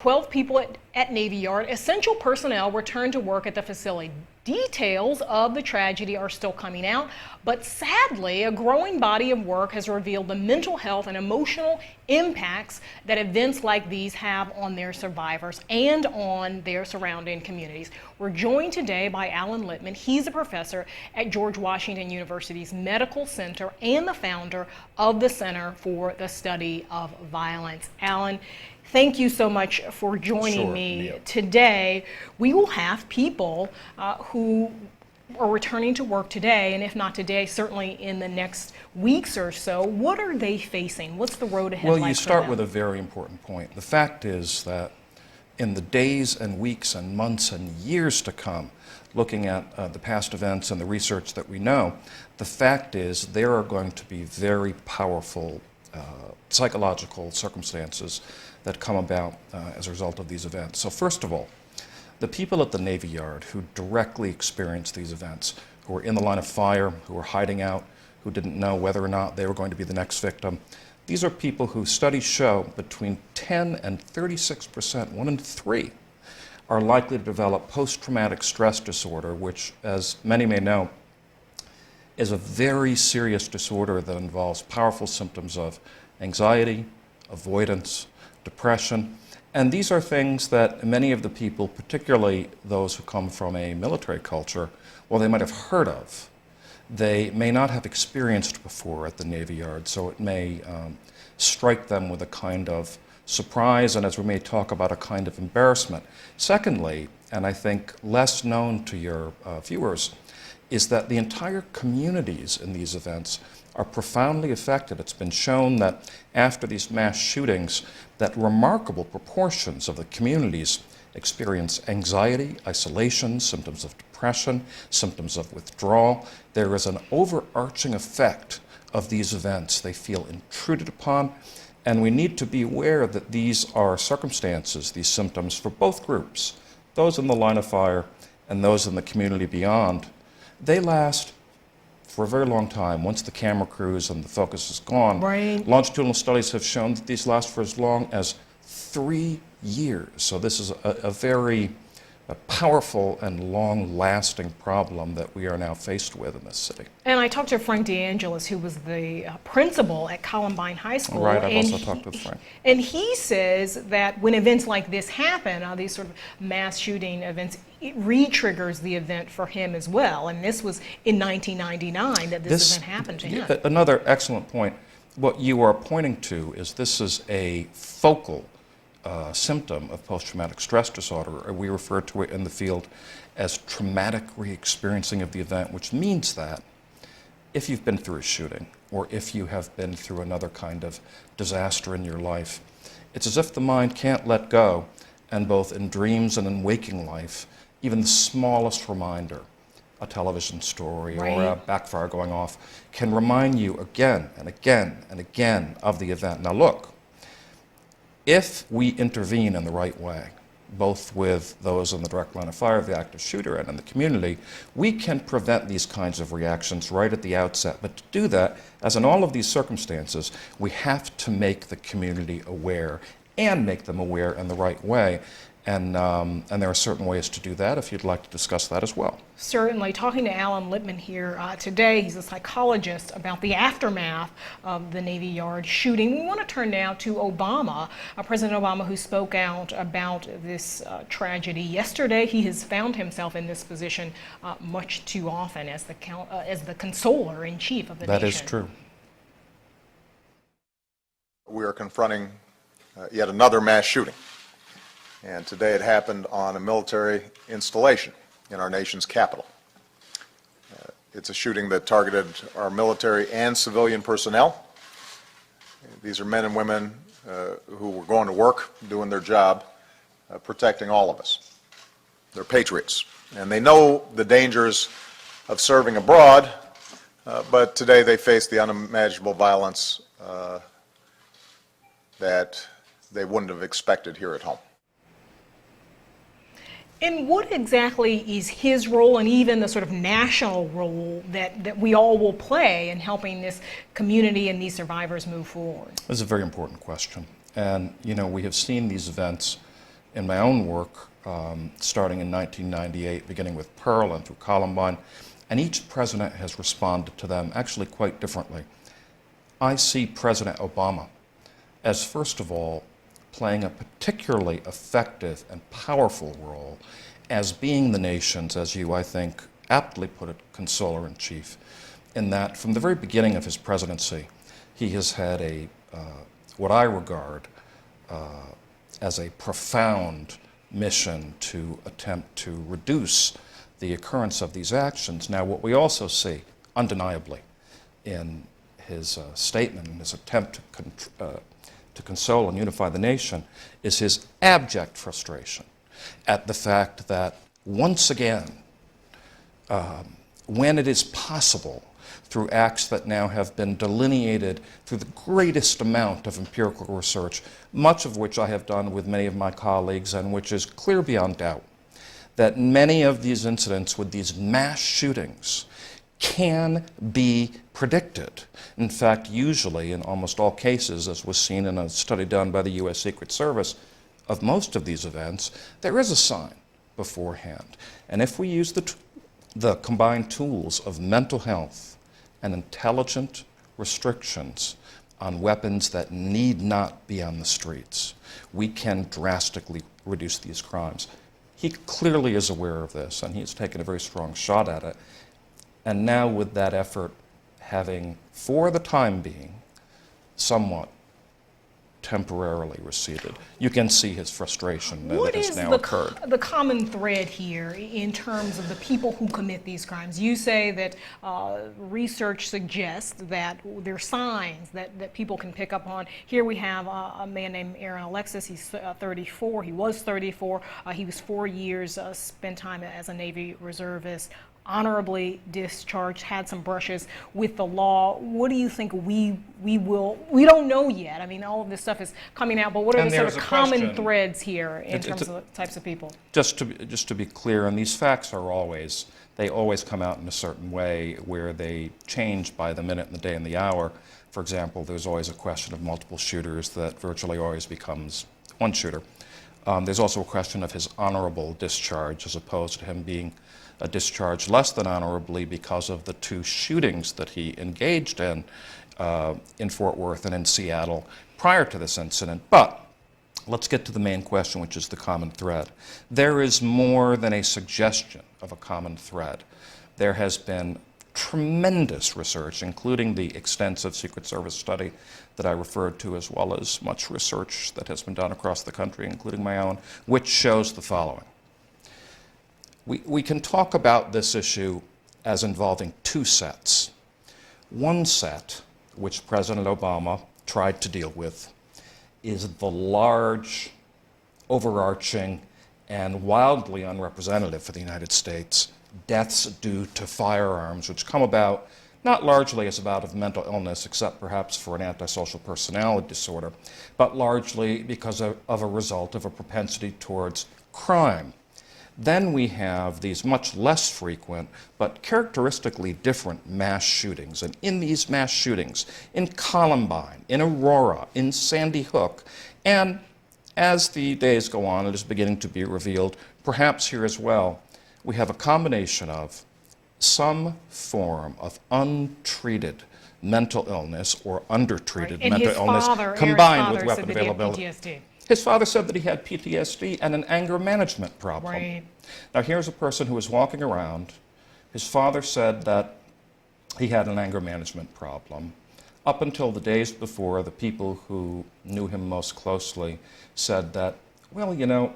12 people at Navy Yard, essential personnel, returned to work at the facility. Details of the tragedy are still coming out, but sadly, a growing body of work has revealed the mental health and emotional impacts that events like these have on their survivors and on their surrounding communities. We're joined today by Alan Lipman. He's a professor at George Washington University's Medical Center and the founder of the Center for the Study of Violence. Alan, thank you so much for joining me today. We will have people who are returning to work today, and if not today, certainly in the next weeks or so. What are they facing? What's the road ahead like for them? Well, you start with a very important point. The fact is that in the days and weeks and months and years to come, looking at the past events and the research that we know, the fact is there are going to be very powerful psychological circumstances that come about as a result of these events. So first of all, the people at the Navy Yard who directly experienced these events, who were in the line of fire, who were hiding out, who didn't know whether or not they were going to be the next victim, these are people who studies show between 10 and 36%, 1 in 3, are likely to develop post-traumatic stress disorder, which, as many may know, is a very serious disorder that involves powerful symptoms of anxiety, avoidance, depression, and these are things that many of the people, particularly those who come from a military culture, well, they might have heard of. They may not have experienced before at the Navy Yard, so it may strike them with a kind of surprise, and as we may talk about, a kind of embarrassment. Secondly, and I think less known to your viewers, is that the entire communities in these events are profoundly affected. It's been shown that after these mass shootings, that remarkable proportions of the communities experience anxiety, isolation, symptoms of depression, symptoms of withdrawal. There is an overarching effect of these events. They feel intruded upon, and we need to be aware that these are circumstances, these symptoms, for both groups, those in the line of fire and those in the community beyond. They last for a very long time. Once the camera crews and the focus is gone, longitudinal studies have shown that these last for as long as 3 years. So this is a very powerful and long-lasting problem that we are now faced with in this city. And I talked to Frank DeAngelis, who was the principal at Columbine High School. Right, I've also talked with Frank. And he says that when events like this happen, these sort of mass shooting events, it re-triggers the event for him as well. And this was in 1999 that this event happened to him. Another excellent point. What you are pointing to is this is a focal symptom of post-traumatic stress disorder. We refer to it in the field as traumatic re-experiencing of the event, which means that if you've been through a shooting or if you have been through another kind of disaster in your life, it's as if the mind can't let go, and both in dreams and in waking life, even the smallest reminder, a television story or a backfire going off, can remind you again and again and again of the event. Now look, if we intervene in the right way, both with those in the direct line of fire, the active shooter, and in the community, we can prevent these kinds of reactions right at the outset. But to do that, as in all of these circumstances, we have to make the community aware and make them aware in the right way. And there are certain ways to do that, if you'd like to discuss that as well. Certainly. Talking to Alan Lipman here today, he's a psychologist, about the aftermath of the Navy Yard shooting. We want to turn now to Obama, President Obama, who spoke out about this tragedy yesterday. He has found himself in this position much too often as the consoler-in-chief of the nation. That is true. We are confronting yet another mass shooting. And today it happened on a military installation in our nation's capital. It's a shooting that targeted our military and civilian personnel. These are men and women who were going to work, doing their job, protecting all of us. They're patriots, and they know the dangers of serving abroad, but today they face the unimaginable violence that they wouldn't have expected here at home. And what exactly is his role, and even the sort of national role that we all will play in helping this community and these survivors move forward? That's a very important question. And, you know, we have seen these events in my own work, starting in 1998, beginning with Pearl and through Columbine, and each president has responded to them actually quite differently. I see President Obama as, first of all, playing a particularly effective and powerful role as being the nation's, as you, I think, aptly put it, consoler-in-chief, in that from the very beginning of his presidency, he has had what I regard as a profound mission to attempt to reduce the occurrence of these actions. Now, what we also see, undeniably, in his statement, in his attempt to console and unify the nation, is his abject frustration at the fact that, once again, when it is possible, through acts that now have been delineated through the greatest amount of empirical research, much of which I have done with many of my colleagues, and which is clear beyond doubt, that many of these incidents with these mass shootings can be predicted. In fact, usually, in almost all cases, as was seen in a study done by the U.S. Secret Service of most of these events, there is a sign beforehand. And if we use the combined tools of mental health and intelligent restrictions on weapons that need not be on the streets, we can drastically reduce these crimes. He clearly is aware of this, and he's taken a very strong shot at it. And now, with that effort having, for the time being, somewhat temporarily receded, you can see his frustration that has now occurred. What is the common thread here in terms of the people who commit these crimes? You say that research suggests that there are signs that people can pick up on. Here we have a man named Alexis. He's 34. He was 34. He was 4 years, spent time as a Navy reservist, honorably discharged, had some brushes with the law. What do you think we don't know yet. I mean, all of this stuff is coming out, but what are the sort of common threads here in terms of the types of people? Just to be clear, and these facts are always come out in a certain way where they change by the minute and the day and the hour. For example, there's always a question of multiple shooters that virtually always becomes one shooter. There's also a question of his honorable discharge as opposed to him being discharged less than honorably because of the 2 shootings that he engaged in Fort Worth and in Seattle prior to this incident. But let's get to the main question, which is the common thread. There is more than a suggestion of a common thread. There has been tremendous research, including the extensive Secret Service study that I referred to, as well as much research that has been done across the country, including my own, which shows the following. We can talk about this issue as involving 2 sets. One set, which President Obama tried to deal with, is the large, overarching, and wildly unrepresentative for the United States deaths due to firearms, which come about not largely as a bout of mental illness, except perhaps for an antisocial personality disorder, but largely because of a result of a propensity towards crime. Then we have these much less frequent, but characteristically different mass shootings. And in these mass shootings, in Columbine, in Aurora, in Sandy Hook, and as the days go on, it is beginning to be revealed, perhaps here as well, we have a combination of some form of untreated mental illness or undertreated mental illness combined with weapon availability. PTSD. His father said that he had PTSD and an anger management problem. Right. Now, here's a person who was walking around. His father said that he had an anger management problem. Up until the days before, the people who knew him most closely said that, well, you know,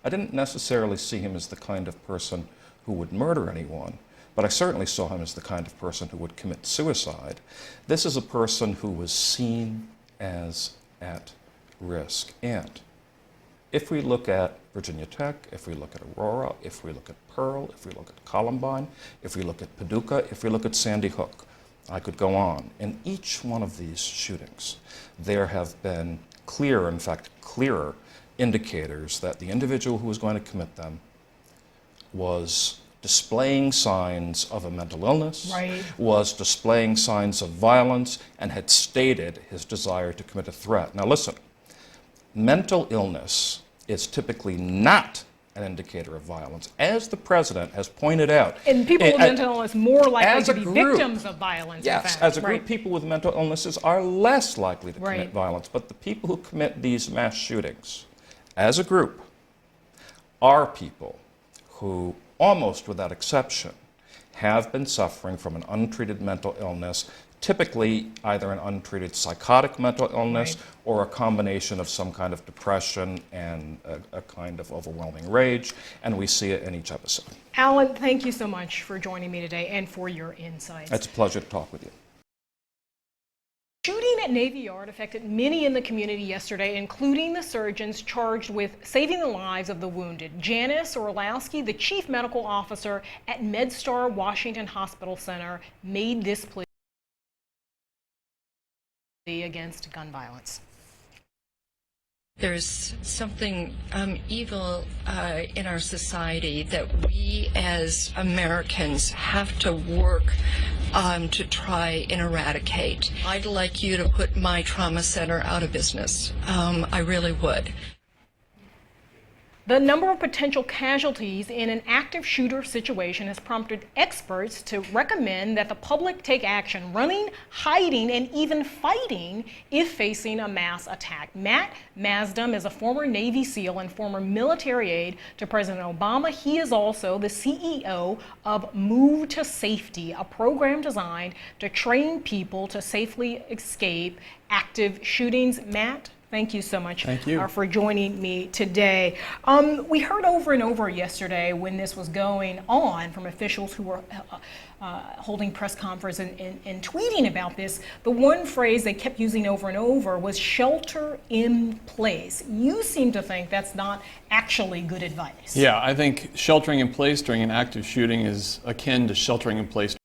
I didn't necessarily see him as the kind of person who would murder anyone, but I certainly saw him as the kind of person who would commit suicide. This is a person who was seen as at risk. And if we look at Virginia Tech, if we look at Aurora, if we look at Pearl, if we look at Columbine, if we look at Paducah, if we look at Sandy Hook, I could go on. In each one of these shootings, there have been clear, in fact, clearer indicators that the individual who was going to commit them was displaying signs of a mental illness, right, was displaying signs of violence, and had stated his desire to commit a threat. Now listen, mental illness is typically not an indicator of violence, as the president has pointed out. And people with mental illness more likely to be group, victims of violence. Yes, in fact. as a group, right. people with mental illnesses are less likely to Right. commit violence. But the people who commit these mass shootings, as a group, are people who, almost without exception, have been suffering from an untreated mental illness, typically either an untreated psychotic mental illness Right. or a combination of some kind of depression and a kind of overwhelming rage, and we see it in each episode. Alan, thank you so much for joining me today and for your insights. It's a pleasure to talk with you. Shooting at Navy Yard affected many in the community yesterday, including the surgeons charged with saving the lives of the wounded. Janice Orlowski, the chief medical officer at MedStar Washington Hospital Center, made this plea against gun violence. There's something evil in our society that we as Americans have to work to try and eradicate. I'd like you to put my trauma center out of business. I really would. The number of potential casualties in an active shooter situation has prompted experts to recommend that the public take action, running, hiding, and even fighting if facing a mass attack. Matt Masdam is a former Navy SEAL and former military aide to President Obama. He is also the CEO of Move to Safety, a program designed to train people to safely escape active shootings. Matt, thank you so much for joining me today. We heard over and over yesterday when this was going on from officials who were holding press conferences and tweeting about this. The one phrase they kept using over and over was shelter in place. You seem to think that's not actually good advice. Yeah, I think sheltering in place during an active shooting is akin to sheltering in place